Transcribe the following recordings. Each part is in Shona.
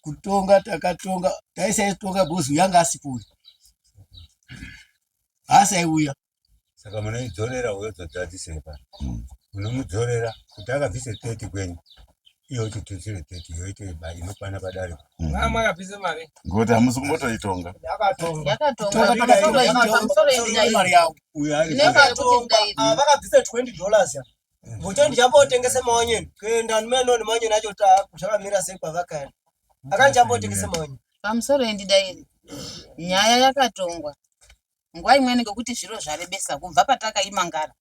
kutonga takatonga taisaitonga bhuzi yanga asipuri asaiuya saka munoidzorera uyo dzodzatisepa munomudzorera kuti akabvise 30 kwenyu iyo chitutsire 30 yoite inokwana padare akabvise mari ngoti hamusi kumbotoitonga mari yavo vakabvise $20 Vucho ndichambotengese maonyeni kuenda nimeno maonyeni acho zvakamira sei kwavakaenda akachambotengese maonyeni pamusoro endidairi nyaya yakatongwa nguva imweni ngekuti zviro zvarebesa kubva patakaimangara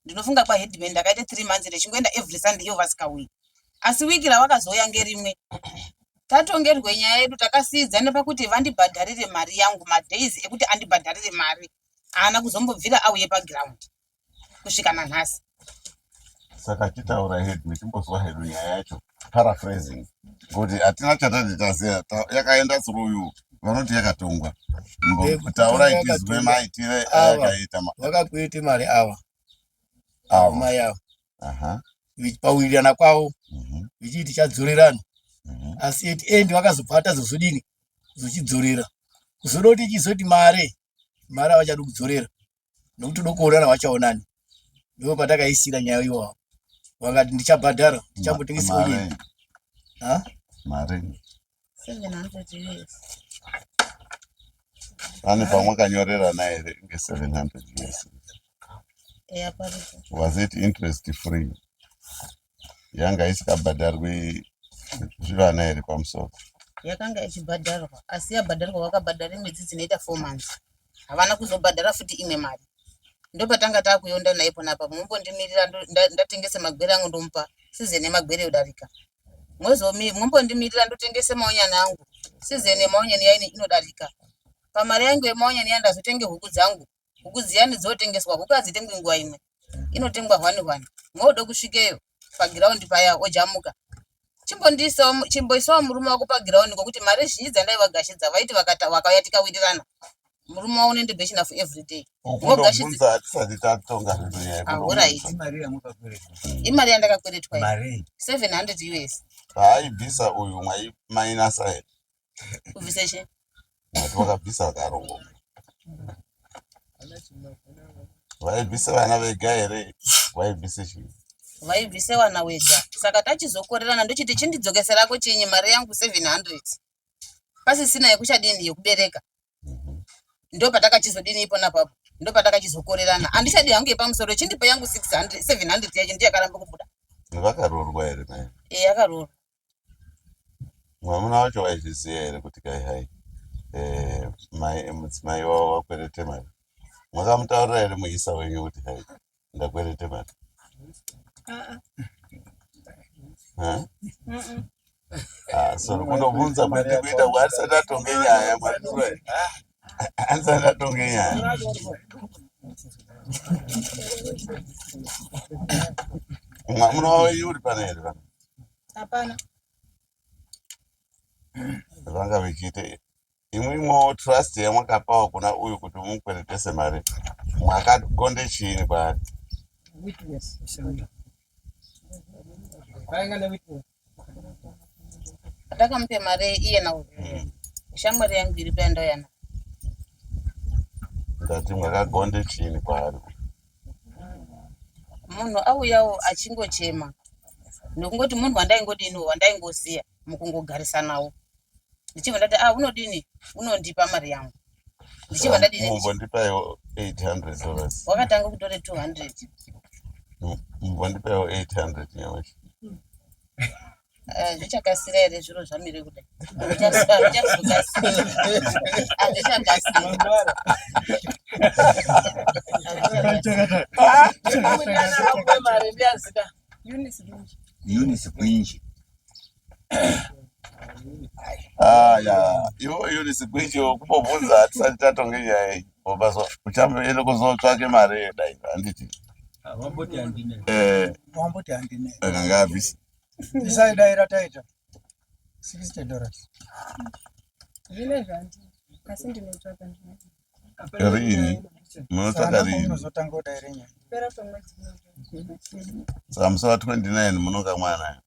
ndinofunga kwaheadman ndakaite 3 months ndichingoenda every Sunday iyo vasikauyi asi wiki ravakazoya ngerimwe tatongerwe nyaya yedu takasiidzana pakuti vandibhadharire mari yangu madays ekuti andibhadharire mari haana kuzombobvira auye paground kusvika nanhasi saka chitaura hedu timbozwa hedu nyaya yacho paraphrasing kuti hatina chatati taziya yakaenda through vanoti yakatongwa taura itizwe maitire ayakaita vakakuite mari ava mai avo pawirirana kwavo vichiti chadzorerana asi eti endi vakazobvata zozodini zochidzorera kuzodoti chizoti mari avachadi kudzorera nokuti dokuonana vachaonani ndo patakaisira nyaya iwavo vakati ndichabhadhara ndichambotengesa uye mari 700 US pane pamwakanyorerana here nge700 US was it interest free yanga isikabhadharwi zvivana here pamusoro yakanga ichibhadharwa asi yabhadharwa vakabhadhara mwedzi dzinoita 4 months havana kuzobhadhara futi imwe mari ndopatanga taakuyonda naipo napa mumbondimirira ndatengese magwere angu ndomupa sizeni magwere yodarika mumbondimirira ndotengese maonyani angu sizeni maonyani yaini inodarika pamari yangu yemaonyani yandazotenge huku dzangu huku dziyani dzotengeswa huku hadzitengwi nguva imwe inotengwa hwani mwoda kusvikeyo pagiraundi paya ojamuka chimboisawo murume wako pagiraundi ngokuti mari zhinji dzandaivagashidza vaiti vakauya tikawirirana murume wao unende beshinafu everyday ukundobvunza hatisati tatonga imari yandakakweretwa 700 US paaibvisa uyu mainasa here kubvise chi ati wakabvisa karongo vaibvise vana vega here vaibvise chii vaibvise vana wega saka tachizokorerana ndochiti chindidzokeserako chinyi mari yangu 700 pasisina yekuchadini yekubereka ndo patakachizodini ipo napapo ndo patakachizokorerana handichadi yangu yepamusoro chindipa yangu 700 yacho ndiyakaramba kubuda vakarorwa here naye yakarorwa mwamuna wacho waizviziva here kuti kai hai mudzimai wavo wakwerete mari mwakamutaurira here muisa wenyu kuti hai ndakwerete mari soro kundobvunza mwandikuita hatisati atonge nyaya mwariura hatisati atonge nyaya mwamuna wawenyu uri pana here pana hapana vanga vichiite imwimwo trust yamwakapawo kuna uyu kuti mukweretese mari mwakagonde chiini kwaari ndakamupe mari iye nawo shamwari yangu iri payandauyana ndati mwakagonde chiini kwaari munhu auyawo achingochema nokungoti munhu wandaingodini wandaingosiya mukungogarisanawo ndichibva ndati unodini unondipa mari yangu ndichibva ndadini mumbondipaiwo $800 wakatanga kutore 200 mumbondipaiwo 800 nyamashi zvichakasira here zviro zvamire kudai Eunice Gwinji iwo Eunice Gwinji kumbobvunza hatisati tatonge nyaya iyi uchamboende kuzotsvake mari yedai handiti wamboti handine akanga abvisa isaidaira taita $60 riini munotsvaka riini saka musi wa 29 munonga mwanayo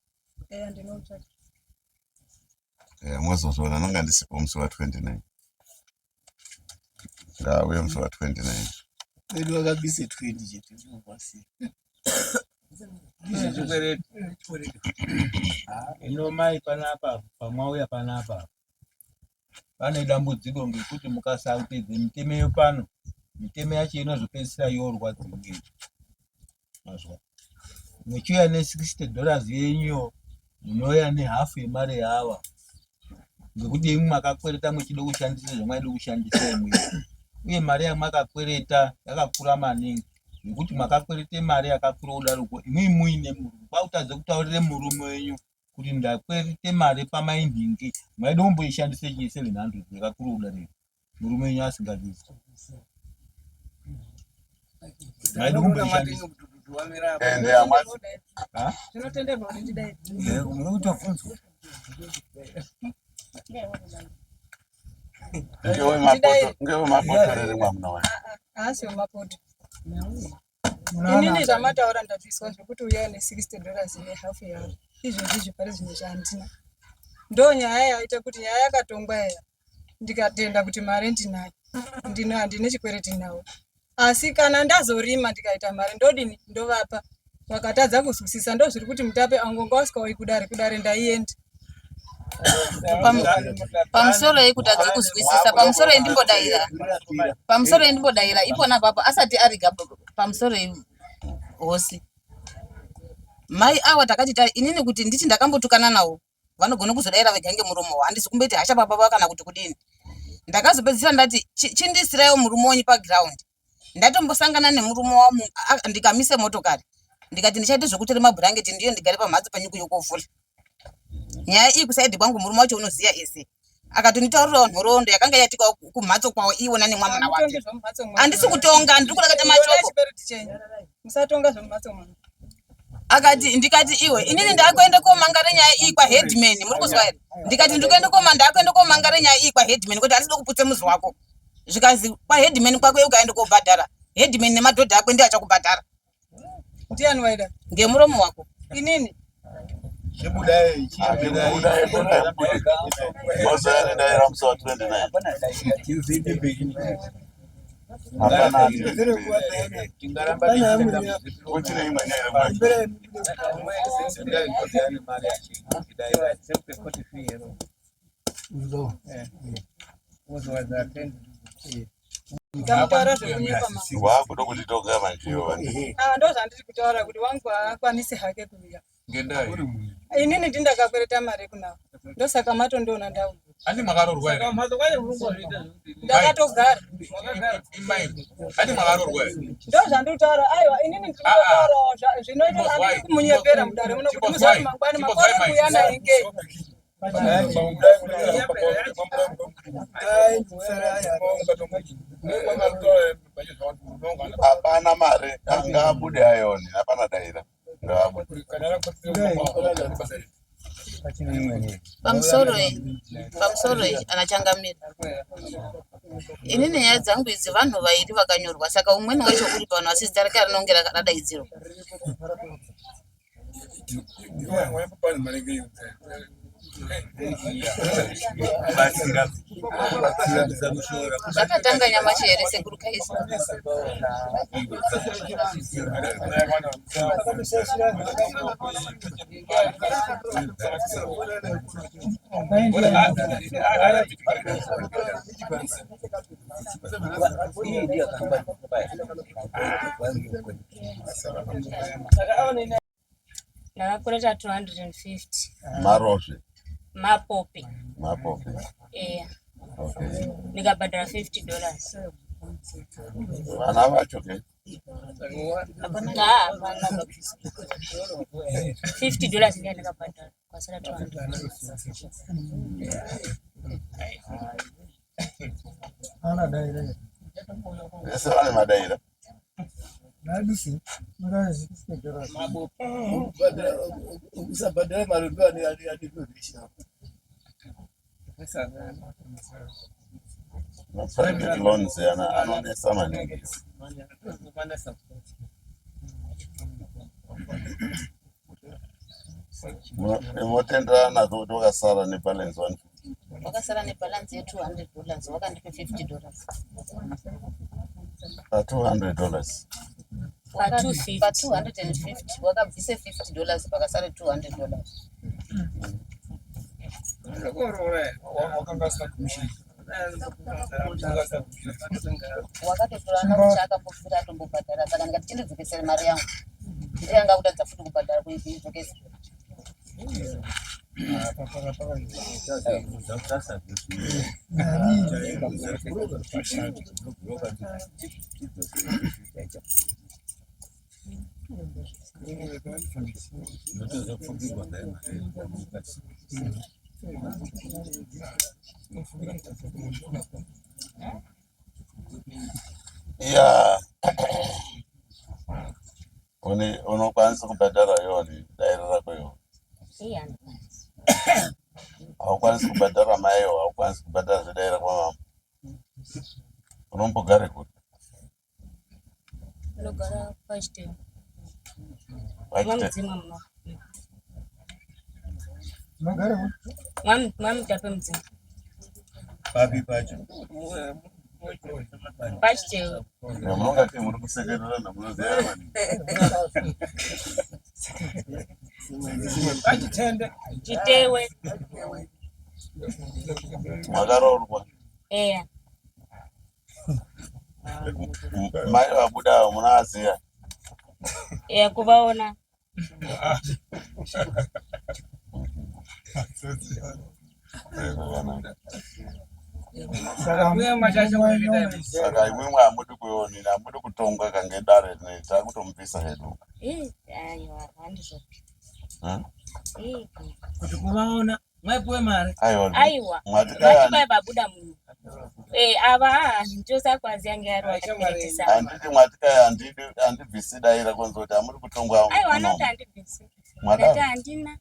Mwazotoona nanga ndisipo musi wa 29 ngawe musi wa 29 kwedu wakabise 20 chete zvinokwasi ino mai panapa pamwauya panapa pane dambudziko ngekuti mukasautedze mitemo yopano mitemo yacho inozopedzisira yorwadzingei mazwa muchiuya ne$60 yenyu munouya nehafu yemari yava ngekuti imwe makakwereta muchida kushandisa zvamaida kushandisa imwe uye mari yamakakwereta yakakura maningi nekuti makakwerete mari yakakura kudaroko imwe muine murume kwautadze kutaurire murume wenyu kuti ndakwerete mari pamaindingi maida kumboishandise chi700 yakakura kudaroko murume wenyu asingazivi maida kumboishandisa ende amwati zvinotenderwa kuti ndidai unotofunzwa ngewe mapoto rere mwamunawana haasi wemapoto inini zvamataura ndabviswa zvekuti uya ne$60 nehafu yavo izvozvi zvipari zvimwe zvaandina ndo nyaya yaita kuti nyaya yakatongwa yaya ndikatenda kuti mari ndinayo handine chikwereti nawo asi kana ndazorima ndikaita mari ndodini ndovapa vakatadza kuzwisisa ndo zviri kuti mutape angonga usikauyi kudare ndaienda pamusoro yekutadza kuzwisisa pamusoro yendimbodaira ipona papo asati ariga pamusoro yehosi mai awa takati inini kuti nditi ndakambotukana nawo vanogona kuzodaira vega ngemuromo handisi kumbeti hasha baba kana kuti kudini ndakazopedzisira ndati chindisirayo murume wenyu paground ndatombosangana nemurume wamu ndikamise motokari ndikati ndichaite zvekutora mabhurangeti ndiyo ndigare pamhatso panyuku yokuvhura nyaya iyi kusaidhi kwangu murume wacho unoziya ese akatonditaurirawo nhoroondo yakanga yatika kumhatso kwawo iwona nemwamuna wake handisi kutonga ndiri kureketa machoko musatonga zvomumhatso mwana akati ndikati iwe inini ndakuenda komangara nyaya iyi kwaheadman muri kuzwa here ndikati ndakuenda komangara nyaya iyi kwaheadman kuti handisi kuputse muzi wako zvikazi kwaheadman kwako ukaenda kobhadhara headman nemadhodha akwe ndiye achakubhadhara ndiani waida ngemuromo wako inini mozoyanendaira musi wa 29 uchine imwe nyere ndamutaura zvekunyepa wakuda kutitonga manjiyo ndo zvandiri kutaura kuti wangu haakwanisi hake kuuya inini ndindakakwereta mari kunavo ndosaka matondiona ndau Ani makarorwa ere? Ndakatogara. Ani makarorwa ere? Ndo zvanditaura aiwa inini ndinotaura zvinoita kuti kumunyepera mudare muno kuti musati mangwani makore kuyana inge. Hapana mare angabude ayoni hapana daira pamusoro anachangamira inini nyaya dzangu idzi vanhu vairi vakanyorwa saka umweni wacho uri pano asi zita rake rinongera radaidzirwa zvakatanga nyamashi here sekuru kaisi ndakakureta 250 marozve mapopi okay. Nikabhadhara $50 vana vacho ke $50 ndiye ndakabhadhara kwasara 200 vese vane madaira usabhadhara mari ndo anekuzvisha private loans anonesa maningi motenderana nadzo kuti wakasara nebalance 150 wakasara nebalance ye$200 wakandipe $50 $200 pa250 wakabvise $50 pakasara $200 wakatotorana kuti akambofira atombobhadhara saka ndikati chindidzokesere mari yangu ndiyanga kutadza futi kubhadhara kuidzokesa ya unokwanisa kubhadhara yoni dairo rako yo haukwanisi kubhadhara maiyo haukwanisi kubhadhara zvedaira kwamama unombogare kuti Nogara pachitema. Mwami tape mdzima. Papi pacho. Pachitema. Munonga kuti muri kusekererana munoziya mani. Pachitende. Chitewe. Mwakaroorwa. Eya. Mai vabuda munoaziya. Eya kuvaona. Saka imwe hamudi kuonini hamudi kutongwa kange dare takutomubvisa hedu. Aiwa handizvopi. Kuti kuvaona mwaipuwe mari. Aiwa. Mwatipai babuda munhu. Ava ndosakwaziya ngeyari wakaperekesa. Handiti mwatikai handibvisi daira kwanza kuti hamudi kutongwa. Aiwa anoti handibvisi. Mwada handina.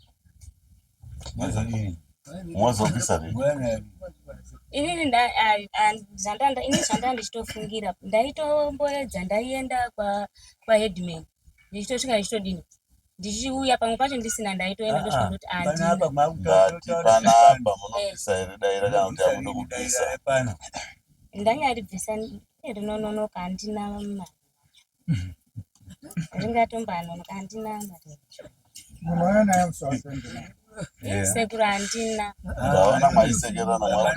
Mwazobvisa rini? Inini zvandanga ndichitofungira ndaitomboedza ndaienda kwaheadman ndichitosvika ndichitodini ndichiuya pamwe pacho ndisina ndaitoenda ndosvika ndoti panapa munobvisa here daira kana kuti hamuda kubvisa ndanyaribvisa rinononoka handina mari ringatombaanonoka handina mari sekuru handina ndaona maisekerana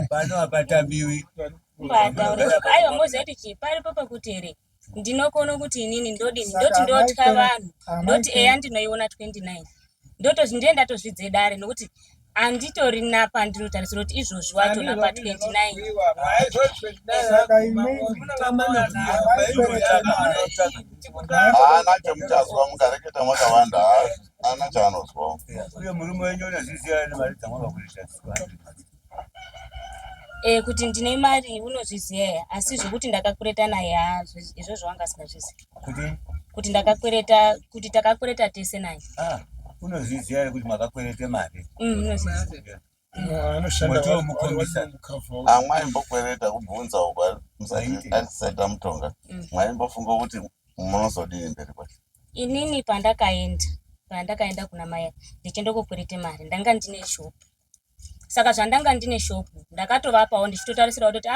pano hapatambiwi aiwa mozoti chiparipo pakuti here ndinokona kuti inini ndodini ndoti ndotya vanhu ndoti eya ndinoiona 29 ndotozvi ndiye ndatozvidze dare nokuti handitorina pandinotarisira kuti izvozvi watona pa29 haana chemuchazwa mukareketa mwakawanda haana chaanozwa uye murume wenyu unozviziva nemari dzamwakakuita kuti ndine mari unozviziya asi zvokuti ndakakureta naye izvozvo wanga asingazvizivi kuti takakwereta tese naye unozviziva ere kuti makakwerete mari unozviziva mwaimbokwireta kubvunza uko atisati amutonga mwaimbofunga kuti munozodini mberi kwacho inini pandakaenda kuna mai ndichendokokwerete mari ndanga ndine shopu saka zvandanga ndine shopu ndakatovapawo ndichitotarisira kuti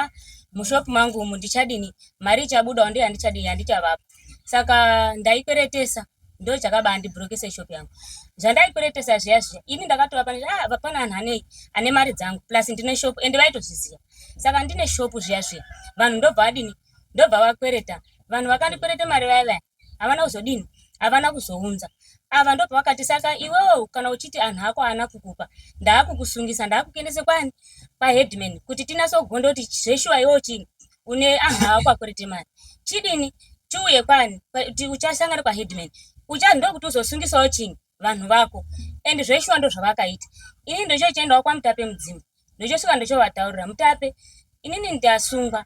mushopu mangu umu ndichadini mari ichabudawo ndiye handichadini handichavapa saka ndaikweretesa ndo chakabandibrokesa shopu yangu zvandaikweretesa zviya zviya ini ndakatovapa vapana anhu anei ane mari dzangu plus ndine shopu ende vaitozviziya saka ndine shopu zviya zviya vanhu ndobva vadini ndobva vakwereta vanhu vakandikwerete mari vaya havana kuzodini havana kuzounza ava ndobva vakati saka iwewo kana uchiti anhu ako haana kukupa ndaakukusungisa ndaakukuendese kwani paheadman kuti tinasogonda kuti zveshuwa iwewo chini une anhu ako akwerete mari chidini chiuye kwani kuti uchasangana kwaheadman ndokuti uzosungisawo chini vanhu vako ende zveshuwa ndo zvavakaita inini ndochochiendawo kwamutape mudzimba ndochosvika ndochovataurira mutape inini ndasungwa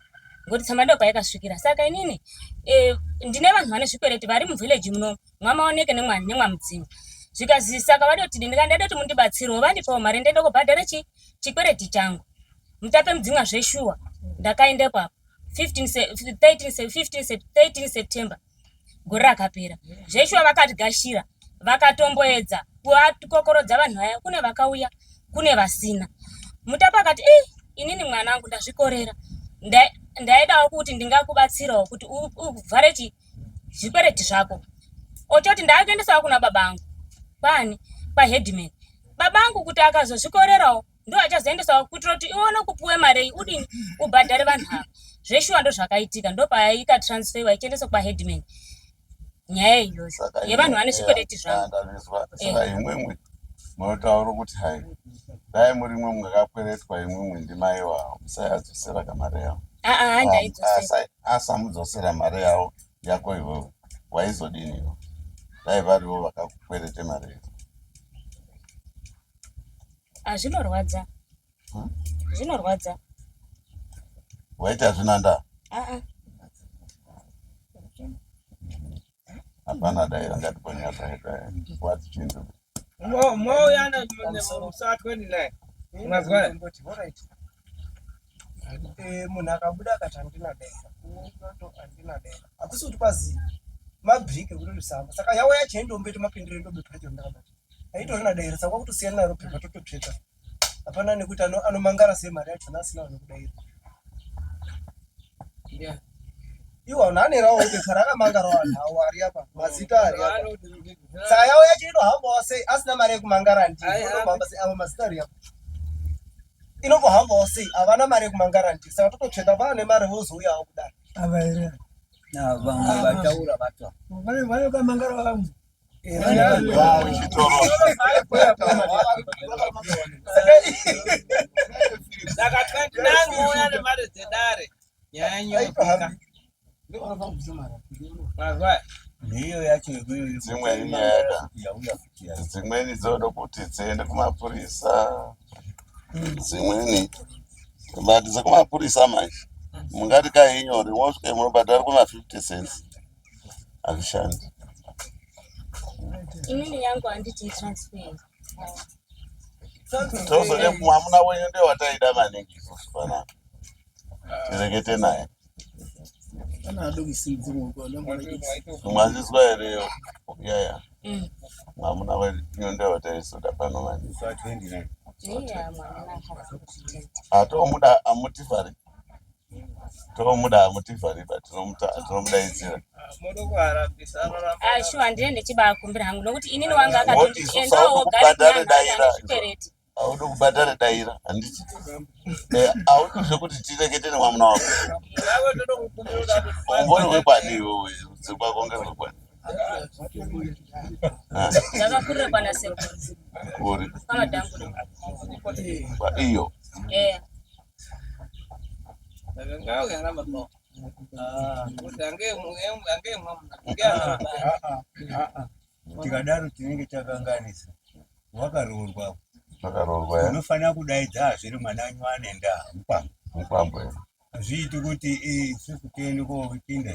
ngoti tsamba ndobva yakasvikira saka inini ndine vanhu vane zvikwereti vari muvhileji muno mwamaoneke nemwamudzimba zvikazisaka vadoti ndikandadoti mundibatsirewo vandipawo mari ndende kubhadhara chikwereti changu mutape mudzimwa zveshuwa ndakaendepo apo 13 September gore rakapera zveshuwa vakatigashira vakatomboedza kukokorodza vanhu vaya kune vakauya kune vasina. Mutape akati inini mwanangu ndazvikorera, ndaidawo kuti ndingakubatsirawo kuti uvhare zvikwereti zvako. Ochoti ndakuendesawo kuna babangu pani paheadman. Babangu kuti akazozvikorerawo ndo achazoendesawo kuitira kuti ione kupuwe mari udini ubhadhare vanhu ava. Zveshuwa ndo zvakaitika, ndo paika transfer ichiendeswa kwaheadman. Nyaya iyoyo yevanhu vane zvikwereti zvavo. Saka imwimwi munotaura kuti hai dai muri mwe mwakakweretwa imwimwi ndimai wavo musayadzosera kamari yavo. Asamudzosera mari yavo yako iwewe waizodini iwe dai varivo vakakwerete mari iyo. Zvinorwadza. Zvinorwadza. Waiti hazvina ndaa? Hapana daira ngatiponyaza hedu wati chindu. Moyana saa 29. Unazwa? Munhu akabuda akati handina daira. Hakusi kuti kwazi mabhiriki ekuti risamba. Saka yawo yacho yendombeti mapindiro endombeti racho ndakabata. Aitorina daira saka kutosiyana naro pepa tototsveta. Hapana nekuti anomangara semari yacho asina anokudaira. Iwo nanerawo pepa rakamangara vanhu avo ari apa mazita ari apa. Saka yawo yacho inohambawo sei asina mari yekumangara ndii. Inohamba sei avo mazita ari apa. Inohambawo sei havana mari yekumangara ndii. Saka tototsveta vane mari vozouyawo kudaro. Ava here. Na vamwe vataura vatwa. Vane kamangara vangu. Saka 29 moya nemari dzedare. Nyanyanyika. Ndiyo yacho dzimweni nyaya dzimweni dzoda kuti dziende kumapurisa, dzimweni mari dzekumapurisa manje mungati kainyore mosvika munobhadhara kuma50 cents hazvishandi. Inini yangu handiti transfer. Tozode mwamuna wenyu ndiye wataida maningi isusu panapa. Tirekete naye. Mwazizwa here yaya mwamuna wenyu ndiye wataisuda pano maningi. Tomuda amutifari. Tomuda amutifari tinomudaidzira. Shuwa ndine ndichibakumbira hangu nokuti inini wanga akati endawo gari daira. Aude kubhadhara daira handiti. Aude zvekuti tirekete nemwamuna wako. Umbori wekwani iwewe dzikwa konge wekwani. Zvakakurira kwana sekuru. Kuri. Pamadhanguri. Iyo. Ngao yana mama. Tikadaro tinenge takanganisa wakaroorwa unofanira kudaidza zviri mwananyu anenda mupambo azviiti kuti isusu tiende kopinda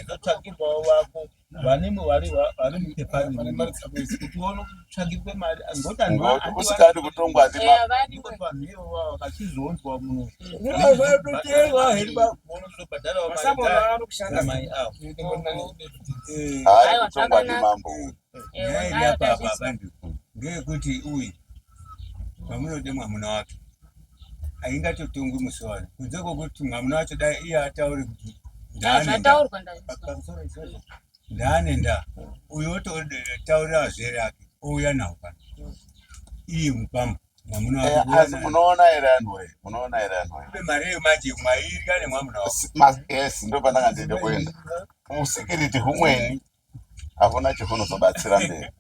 vatsvakirwawo vako vanenge vari mutepani utiona kutsvakirwe mari usikadi kutongwa vanhu vachizonzwa muno mai avo kutongwa nemambo nyaya yapapa vantu ngeyekuti uyu pamunode mwamuna wake aingatotongwi musi wano kunze kwokuti mwamuna wacho dai iye ataure kuti ndaanenda uyu ototaurira zve rake ouya nawo pano iye mupamba mwamuna wake. Munoona here anhu we munoona here anhu we mari yemanje mwairya nemwamuna wako. Yes, ndo pandanga ndide kuenda usikiriti humweni hakuna chihunozobatsira mberi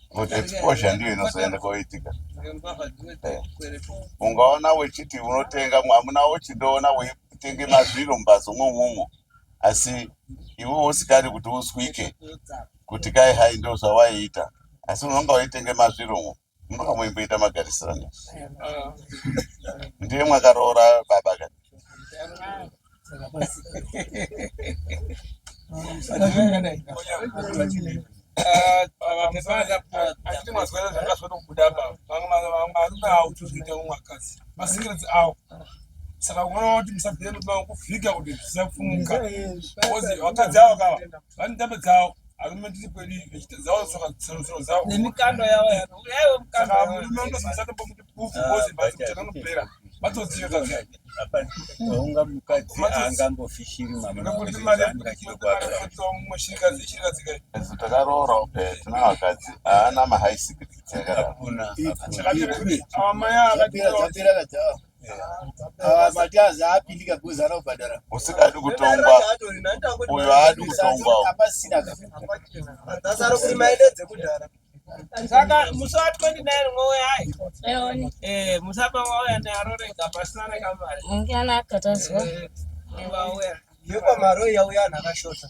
kuti exposure ndiyo inozoenda koitika. Ungaona wechiti unotenga mwamuna wochindoona weitenge mazviro mumbatso mwomwomwo asi iwe usikadi kuti uswike kuti kai hai ndo zvawaiita asi unonga weitenge mazviromwo munonga muimboita magarisirano. Ndiye mwakaroora baba kati. Vamesanya achiti mwazwera zvakasvoda kubuda apa vamwe varume avo tozviita umwakazi masingiridzi avo saka unoona kuti musabvire muti vavo kuvhika kuti zvisafumuka kozi vakadzi avo kava vane ntambe dzavo arume tiri kwedi vechita dzavo saka tsorosoro dzavo nemikando yavo yaiwe mukando saka murume unozvisatombo kuti bufu kozi basi kuti anopera vatoziva kazi unga mukadzi angambofishiri mwamuna kuti mari mweshirikadzi takarorawo pe tina vakadzi haana mahigh security hakuna amai Zapera kadzawa. Matiazi apindika kuzi anobhadhara. usikadi kutongwa uyo haadi kutongwawo Apasina ka. dzasara kuti maendedze kudhara Saka musa 29 mwowe hai. Eoni. Musapa mwowe nearorega pasina nekamari. Ngiyana akatazwa. Mwowe. yekwa maro yauya nakashota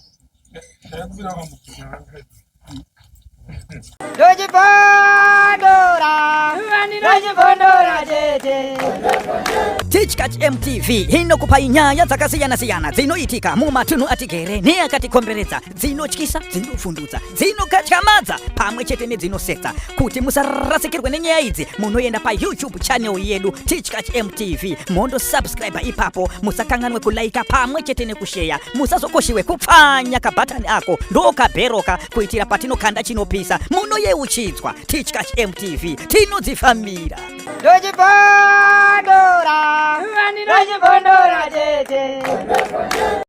Teachkatch MTV inokupa inyaya dzakasiyana-siyana dzinoitika mumatunhu atigere neakatikomberedza, dzinotyisa, dzinofundutsa, dzinokatyamadza pamwe chete nedzinosetsa. Kuti musarasikirwe nenyaya idzi, munoenda paYouTube channel yedu Teachkatch MTV, mondo subscribe ipapo, musakanganwe kulaika pamwe chete nekushare, musazokoshiwe kupfanya kabhatani ako ndokabheroka kuitira patinokanda chinopisa munoyeuchidzwa. Teachkatch MTV tinodzifamira. Dojibondora tete.